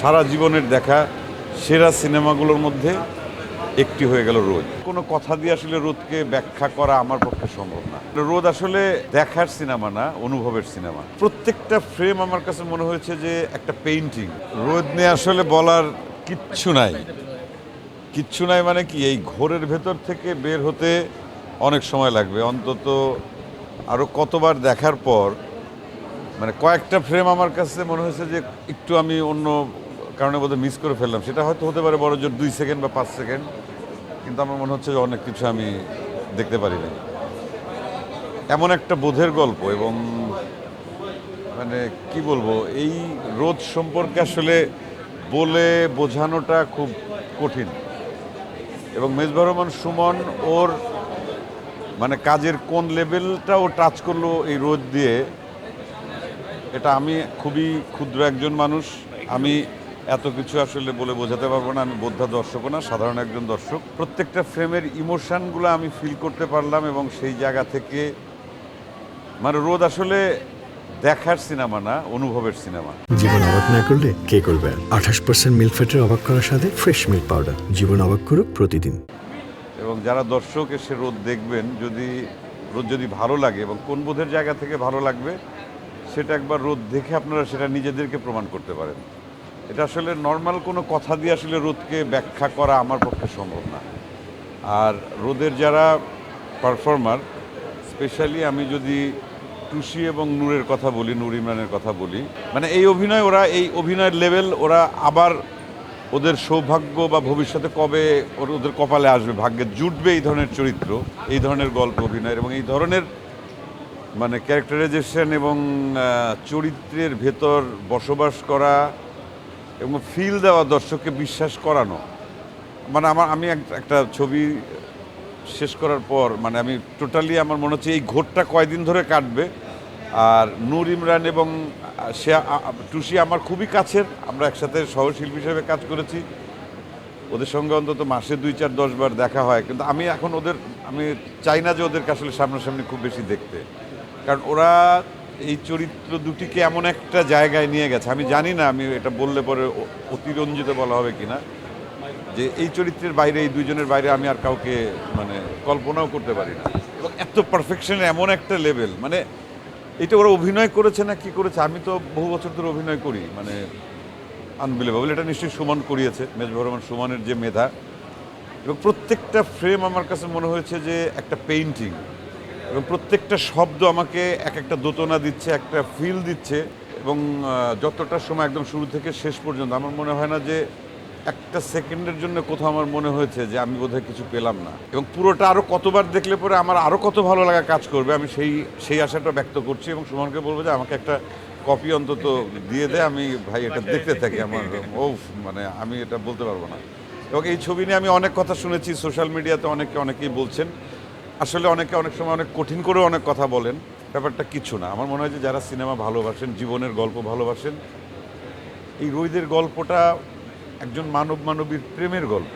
সারা জীবনের দেখা সেরা সিনেমাগুলোর মধ্যে একটি হয়ে গেল রোদ। কোনো কথা দিয়ে আসলে রোদকে ব্যাখ্যা করা আমার পক্ষে সম্ভব না। রোদ আসলে দেখার সিনেমা না, অনুভবের সিনেমা। প্রত্যেকটা ফ্রেম আমার কাছে মনে হয়েছে যে একটা পেইন্টিং। রোদ নিয়ে আসলে বলার কিচ্ছু নাই। কিচ্ছু নাই মানে কি, এই ঘোরের ভেতর থেকে বের হতে অনেক সময় লাগবে, অন্তত আরও কতবার দেখার পর মানে কয়েকটা ফ্রেম আমার কাছে মনে হয়েছে যে একটু আমি অন্য কারণে বোধহয় মিস করে ফেললাম। সেটা হয়তো হতে পারে বড় জোর 2 সেকেন্ড বা 5 সেকেন্ড, কিন্তু আমার মনে হচ্ছে যে অনেক কিছু আমি দেখতে পারিনি। এমন একটা বোধের গল্প, এবং মানে কি বলবো, এই রোদ সম্পর্কে আসলে বলে বোঝানোটা খুব কঠিন। এবং মেজবাহুর রহমান সুমন ওর মানে কাজের কোন লেভেলটা ও টাচ করলো এই রোদ দিয়ে, এটা আমি খুবই ক্ষুদ্র একজন মানুষ, আমি এত কিছু আসলে বলে বোঝাতে পারবো না। আমি বোদ্ধা দর্শকও না, সাধারণ একজন দর্শক। প্রত্যেকটা ফ্রেমের ইমোশনগুলো আমি ফিল করতে পারলাম, এবং সেই জায়গা থেকে মানে রোদ আসলে দেখার সিনেমা না, অনুভবের সিনেমা। জীবন অবাক না করলে কে করবে? 28% মিল্ক ফ্যাটের অবাক করার সাথে ফ্রেশ মিল্ক পাউডার। জীবন অবাক করুক প্রতিদিন। এবং যারা দর্শক এসে রোদ দেখবেন, রোদ যদি ভালো লাগে এবং কোন বোধের জায়গা থেকে ভালো লাগবে, সেটা একবার রোদ দেখে আপনারা সেটা নিজেদেরকে প্রমাণ করতে পারেন। এটা আসলে নর্মাল কোনো কথা দিয়ে আসলে রোদকে ব্যাখ্যা করা আমার পক্ষে সম্ভব না। আর রোদের যারা পারফর্মার, স্পেশালি আমি যদি টুসি এবং নূরের কথা বলি, নূর ইমরানের কথা বলি, মানে এই অভিনয়ের লেভেল, ওরা আবার ওদের সৌভাগ্য বা ভবিষ্যতে কবে ওদের কপালে আসবে, ভাগ্যে জুটবে এই ধরনের চরিত্র, এই ধরনের গল্প অভিনয়ের, এবং এই ধরনের মানে ক্যারেক্টারাইজেশন এবং চরিত্রের ভেতর বসবাস করা এবং ফিল দেওয়া, দর্শককে বিশ্বাস করানো। মানে আমি একটা ছবি শেষ করার পর মানে আমি টোটালি, আমার মনে হচ্ছে এই ঘোরটা কয়দিন ধরে কাটবে। আর নূর ইমরান এবং টুসি আমার খুবই কাছের, আমরা একসাথে সহশিল্পী হিসেবে কাজ করেছি, ওদের সঙ্গে অন্তত মাসে 2, 4, 10 বার দেখা হয়। কিন্তু আমি এখন আমি চাই না যে ওদেরকে আসলে সামনাসামনি খুব বেশি দেখতে, কারণ ওরা এই চরিত্র দুটিকে এমন একটা জায়গায় নিয়ে গেছে। আমি জানি না, আমি এটা বললে পরে অতিরঞ্জিত বলা হবে কিনা, যে এই চরিত্রের বাইরে, এই দুইজনের বাইরে আমি আর কাউকে মানে কল্পনাও করতে পারি না। এবং এত পারফেকশনের এমন একটা লেভেল, মানে এটা ওরা অভিনয় করেছে না কি করেছে, আমি তো বহু বছর ধরে অভিনয় করি, মানে আনবিলিভেবল। এটা নিশ্চয়ই সুমন করিয়েছে, মেজবাহুর রহমান সুমনের যে মেধা। এবং প্রত্যেকটা ফ্রেম আমার কাছে মনে হয়েছে যে একটা পেইন্টিং, এবং প্রত্যেকটা শব্দ আমাকে এক একটা দোতনা দিচ্ছে, একটা ফিল দিচ্ছে। এবং যতটা সময় একদম শুরু থেকে শেষ পর্যন্ত আমার মনে হয় না যে একটা সেকেন্ডের জন্য কোথাও আমার মনে হয়েছে যে আমি বোধহয় কিছু পেলাম না। এবং পুরোটা আরও কতবার দেখলে পরে আমার আরও কত ভালো লাগা কাজ করবে, আমি সেই আশাটা ব্যক্ত করছি। এবং সুমনকে বলবো যে আমাকে একটা কপি অন্তত দিয়ে দেয়, আমি ভাই এটা দেখতে থাকি। আমার মানে আমি এটা বলতে পারবো না। এবং এই ছবি নিয়ে আমি অনেক কথা শুনেছি সোশ্যাল মিডিয়াতে, অনেকেই বলছেন, আসলে অনেকে অনেক সময় অনেক কঠিন করেও অনেক কথা বলেন, ব্যাপারটা কিছু না। আমার মনে হয় যে যারা সিনেমা ভালোবাসেন, জীবনের গল্প ভালোবাসেন, এই রোদের গল্পটা একজন মানবীর প্রেমের গল্প,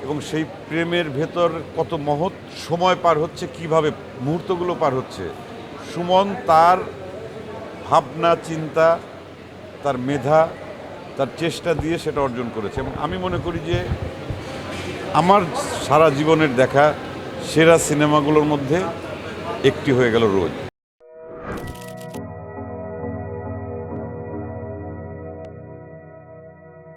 এবং সেই প্রেমের ভেতর কত মহৎ সময় পার হচ্ছে, কিভাবে মুহূর্তগুলো পার হচ্ছে। সুমন তার ভাবনা চিন্তা, তার মেধা, তার চেষ্টা দিয়ে সেটা অর্জন করেছে। এবং আমি মনে করি যে আমার সারা জীবনের দেখা সেরা সিনেমাগুলোর মধ্যে একটি হয়ে গেল রোদ।